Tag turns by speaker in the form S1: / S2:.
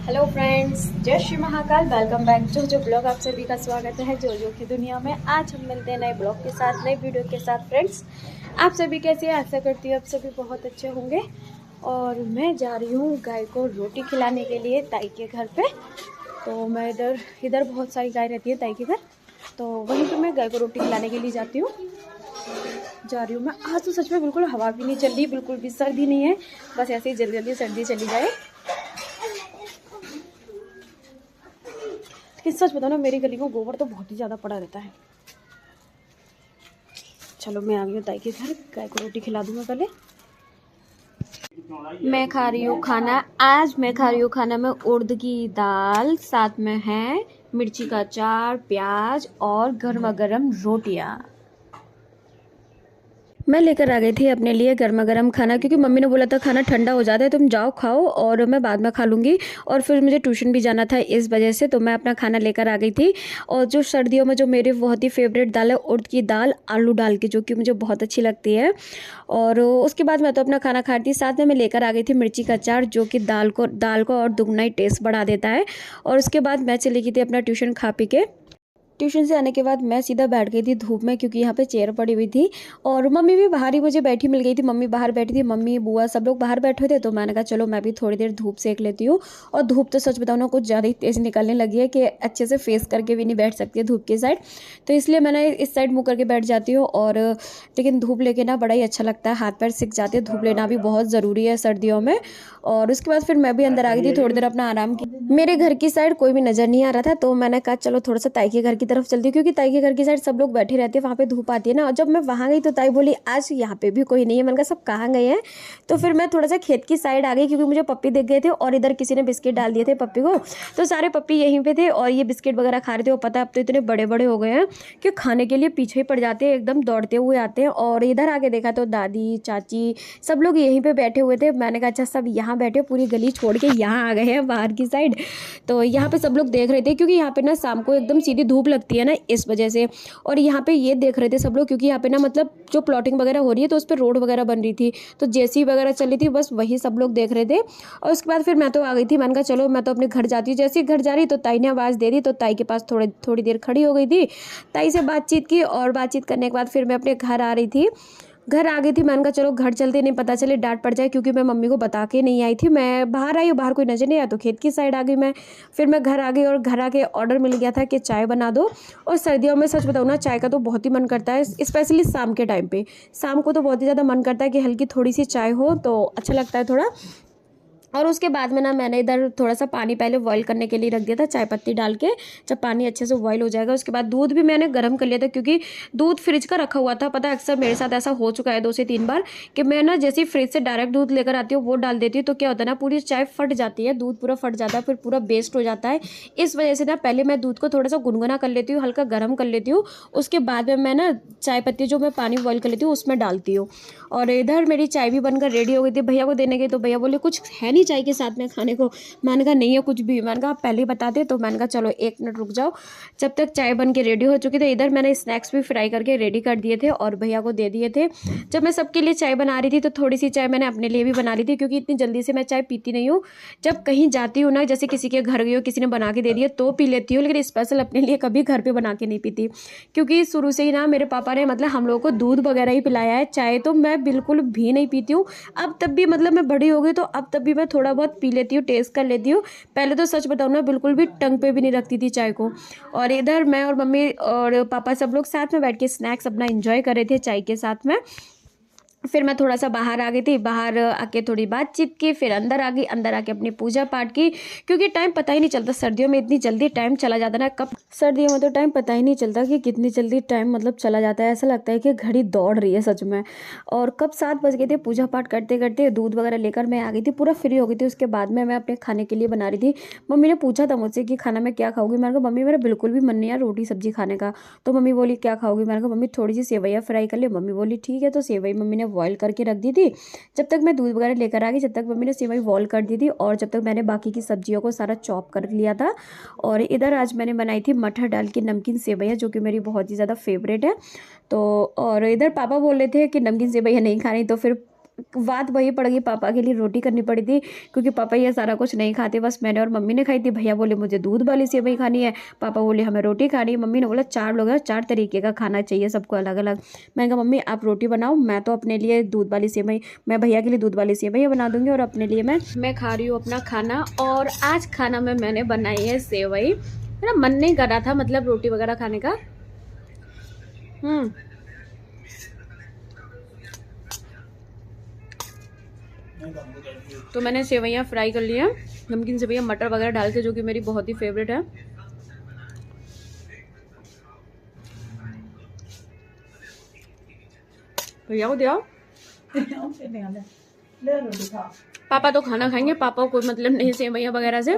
S1: Hello friends, जय Shri Mahakal. Welcome back जो blog. आप सभी का स्वागत है जो की दुनिया में। आज हम मिलते हैं नए ब्लॉग के साथ, नए वीडियो के साथ। फ्रेंड्स, आप सभी कैसे हैं? आशा करती हूँ आप सभी बहुत अच्छे होंगे। और मैं जा रही हूँ गाय को रोटी खिलाने के लिए ताई के घर पे। तो मैं इधर बहुत सारी गाय रहती है ताई के घर, तो वहीं पर मैं गाय को रोटी खिलाने के लिए जा रही हूँ मैं। आज तो सच में बिल्कुल हवा भी नहीं चल रही, बिल्कुल भी सर्दी नहीं है, बस ऐसे ही जल्दी जल्दी सर्दी चली जाए। कि सच बताओ ना, मेरी गली में गोबर तो बहुत ही ज़्यादा पड़ा रहता है। चलो मैं आ गई हूँ ताई के घर, गाय को रोटी खिला दूँगा पहले। मैं खा रही हूँ खाना। आज मैं खा रही हूँ खाना में उड़द की दाल, साथ में है मिर्ची का अचार, प्याज और गर्मा गर्म रोटियाँ। मैं लेकर आ गई थी अपने लिए गर्मा गर्म खाना, क्योंकि मम्मी ने बोला था खाना ठंडा हो जाता है, तुम जाओ खाओ और मैं बाद में खा लूँगी। और फिर मुझे ट्यूशन भी जाना था, इस वजह से तो मैं अपना खाना लेकर आ गई थी। और जो सर्दियों में जो मेरी बहुत ही फेवरेट दाल है, उड़द की दाल आलू डाल के, जो कि मुझे बहुत अच्छी लगती है। और उसके बाद मैं तो अपना खाना खाती, साथ में मैं लेकर आ गई थी मिर्ची का अचार, जो कि दाल को और दुगना ही टेस्ट बढ़ा देता है। और उसके बाद मैं चली गई थी अपना ट्यूशन खा पी के। ट्यूशन से आने के बाद मैं सीधा बैठ गई थी धूप में, क्योंकि यहाँ पे चेयर पड़ी हुई थी और मम्मी भी बाहर ही मुझे बैठी मिल गई थी। मम्मी बाहर बैठी थी, मम्मी बुआ सब लोग बाहर बैठे थे, तो मैंने कहा चलो मैं भी थोड़ी देर धूप सेक लेती हूँ। और धूप तो सच बताऊँ ना, कुछ ज़्यादा ही तेज़ निकलने लगी है कि अच्छे से फेस करके भी नहीं बैठ सकती है धूप की साइड, तो इसलिए मैंने इस साइड मुँह करके बैठ जाती हूँ। और लेकिन धूप लेके ना बड़ा ही अच्छा लगता है, हाथ पैर सिक जाते हैं। धूप लेना भी बहुत ज़रूरी है सर्दियों में। और उसके बाद फिर मैं भी अंदर आ गई थी, थोड़ी देर अपना आराम की। मेरे घर की साइड कोई भी नज़र नहीं आ रहा था, तो मैंने कहा चलो थोड़ा सा ताई के घर की तरफ चलती हूँ, क्योंकि ताई के घर की साइड सब लोग बैठे रहते हैं, वहाँ पे धूप आती है ना। और जब मैं वहाँ गई तो ताई बोली आज यहाँ पे भी कोई नहीं है। मैंने कहा सब कहाँ गए हैं? तो फिर मैं थोड़ा सा खेत की साइड आ गई, क्योंकि मुझे पप्पी दिख गए थे और इधर किसी ने बिस्किट डाल दिए थे पप्पी को, तो सारे पप्पी यहीं पे थे और ये बिस्किट वगैरह खा रहे थे। और पता है अब तो इतने बड़े बड़े हो गए हैं कि खाने के लिए पीछे ही पड़ जाते हैं, एकदम दौड़ते हुए आते हैं। और इधर आके देखा तो दादी चाची सब लोग यहीं पे बैठे हुए थे। मैंने कहा अच्छा सब यहाँ बैठे, पूरी गली छोड़ के यहाँ आ गए हैं बाहर की साइड। तो यहाँ पे सब लोग देख रहे थे, क्योंकि यहाँ पे ना शाम को एकदम सीधी धूप लगती है ना, इस वजह से। और यहाँ पे ये देख रहे थे सब लोग, क्योंकि यहाँ पे ना मतलब जो प्लॉटिंग वगैरह हो रही है, तो उस पर रोड वगैरह बन रही थी, तो जेसीबी वगैरह चल रही थी, बस वही सब लोग देख रहे थे। और उसके बाद फिर मैं तो आ गई थी। मैंने कहा चलो मैं तो अपने घर जाती हूँ। जैसे ही घर जा रही तो ताई ने आवाज़ दे दी, तो ताई के पास थोड़ी देर खड़ी हो गई थी, ताई से बातचीत की। और बातचीत करने के बाद फिर मैं अपने घर आ रही थी, घर आ गई थी। मैंने कहा चलो घर चलते, नहीं पता चले डांट पड़ जाए, क्योंकि मैं मम्मी को बता के नहीं आई थी। मैं बाहर आई हूँ, बाहर कोई नजर नहीं आया, तो खेत की साइड आ गई मैं। फिर मैं घर आ गई और घर आके ऑर्डर मिल गया था कि चाय बना दो। और सर्दियों में सच बताऊँ ना, चाय का तो बहुत ही मन करता है, स्पेशली शाम के टाइम पे। शाम को तो बहुत ही ज़्यादा मन करता है कि हल्की थोड़ी सी चाय हो तो अच्छा लगता है थोड़ा। और उसके बाद में ना मैंने इधर थोड़ा सा पानी पहले बॉईल करने के लिए रख दिया था, चाय पत्ती डाल के। जब पानी अच्छे से बॉईल हो जाएगा, उसके बाद दूध भी मैंने गर्म कर लिया था, क्योंकि दूध फ्रिज का रखा हुआ था। पता है अक्सर मेरे साथ ऐसा हो चुका है 2 से 3 बार, कि मैं ना जैसे ही फ्रिज से डायरेक्ट दूध लेकर आती हूँ वो डाल देती हूँ, तो क्या होता है ना, पूरी चाय फट जाती है, दूध पूरा फट जाता है, फिर पूरा वेस्ट हो जाता है। इस वजह से ना पहले मैं दूध को थोड़ा सा गुनगुना कर लेती हूँ, हल्का गर्म कर लेती हूँ। उसके बाद में मैं ना चाय पत्ती जो मैं पानी बॉईल कर लेती हूँ उसमें डालती हूँ। और इधर मेरी चाय भी बनकर रेडी हो गई थी, भैया को देने गई तो भैया बोले कुछ है नहीं चाय के साथ में खाने को। मैंने कहा नहीं है कुछ भी। मैंने कहा आप पहले ही बता दे, तो मैंने कहा चलो 1 मिनट रुक जाओ। जब तक चाय बन के रेडी हो चुकी थी, इधर मैंने स्नैक्स भी फ्राई करके रेडी कर दिए थे और भैया को दे दिए थे। जब मैं सबके लिए चाय बना रही थी, तो थोड़ी सी चाय मैंने अपने लिए भी बना ली थी, क्योंकि इतनी जल्दी से मैं चाय पीती नहीं हूँ। जब कहीं जाती हूँ ना, जैसे किसी के घर गई हो, किसी ने बना के दे दिया तो पी लेती हूँ, लेकिन स्पेशल अपने लिए कभी घर पर बना के नहीं पीती। क्योंकि शुरू से ही ना मेरे पापा ने मतलब हम लोगों को दूध वगैरह ही पिलाया है, चाय तो मैं बिल्कुल भी नहीं पीती हूँ। अब तब भी मतलब मैं बड़ी हो गई, तो अब तब भी मैं थोड़ा बहुत पी लेती हूँ, टेस्ट कर लेती हूँ। पहले तो सच बताऊँ ना, बिल्कुल भी टंग पे भी नहीं रखती थी चाय को। और इधर मैं और मम्मी और पापा सब लोग साथ में बैठ के स्नैक्स अपना एंजॉय कर रहे थे चाय के साथ में। फिर मैं थोड़ा सा बाहर आ गई थी, बाहर आके थोड़ी बातचीत की, फिर अंदर आ गई, अंदर आके अपनी पूजा पाठ की। क्योंकि टाइम पता ही नहीं चलता सर्दियों में, इतनी जल्दी टाइम चला जाता ना। कब सर्दियों में तो टाइम पता ही नहीं चलता कि कितनी जल्दी टाइम मतलब चला जाता है, ऐसा लगता है कि घड़ी दौड़ रही है सच में। और कब 7 बज गए थे, पूजा पाठ करते करते दूध वगैरह लेकर मैं आ गई थी, पूरा फ्री हो गई थी। उसके बाद में मैं अपने खाने के लिए बना रही थी। मम्मी ने पूछा था मुझसे कि खाना में क्या खाओगी। मैंने कहा मम्मी मेरा बिल्कुल भी मन नहीं है रोटी सब्जी खाने का। तो मम्मी बोली क्या खाओगी। मैंने कहा मम्मी थोड़ी सी सेवैयाँ फ्राई कर ले। मम्मी बोली ठीक है, तो सेवई मम्मी ने बॉयल करके रख दी थी। जब तक मैं दूध वगैरह लेकर आ गई, जब तक मम्मी ने सेवई बॉईल कर दी थी, और जब तक मैंने बाकी की सब्जियों को सारा चॉप कर लिया था। और इधर आज मैंने बनाई थी मटर डाल की नमकीन सेवैयाँ, जो कि मेरी बहुत ही ज़्यादा फेवरेट है। तो और इधर पापा बोल रहे थे कि नमकीन सेवैयाँ नहीं खानी, तो फिर बात वही पड़ गई, पापा के लिए रोटी करनी पड़ी थी क्योंकि पापा ये सारा कुछ नहीं खाते, बस मैंने और मम्मी ने खाई थी। भैया बोले मुझे दूध वाली सेवई खानी है, पापा बोले हमें रोटी खानी है। मम्मी ने बोला 4 लोग हैं, 4 तरीके का खाना चाहिए सबको अलग अलग। मैंने कहा मम्मी आप रोटी बनाओ, मैं तो अपने लिए दूध वाली सेवई, मैं भैया के लिए दूध वाली सेवई बना दूंगी और अपने लिए मैं खा रही हूँ अपना खाना। और आज खाना में मैंने बनाई है सेवई। मेरा मन नहीं कर रहा था मतलब रोटी वगैरह खाने का। तो मैंने सेवइयाँ फ्राई कर ली हैं, नमकीन सेवइयाँ मटर वगैरह डाल के, जो कि मेरी बहुत ही फेवरेट है। भैया को दिया, पापा तो खाना खाएंगे, पापा को कोई मतलब नहीं सेवइयाँ वगैरह से।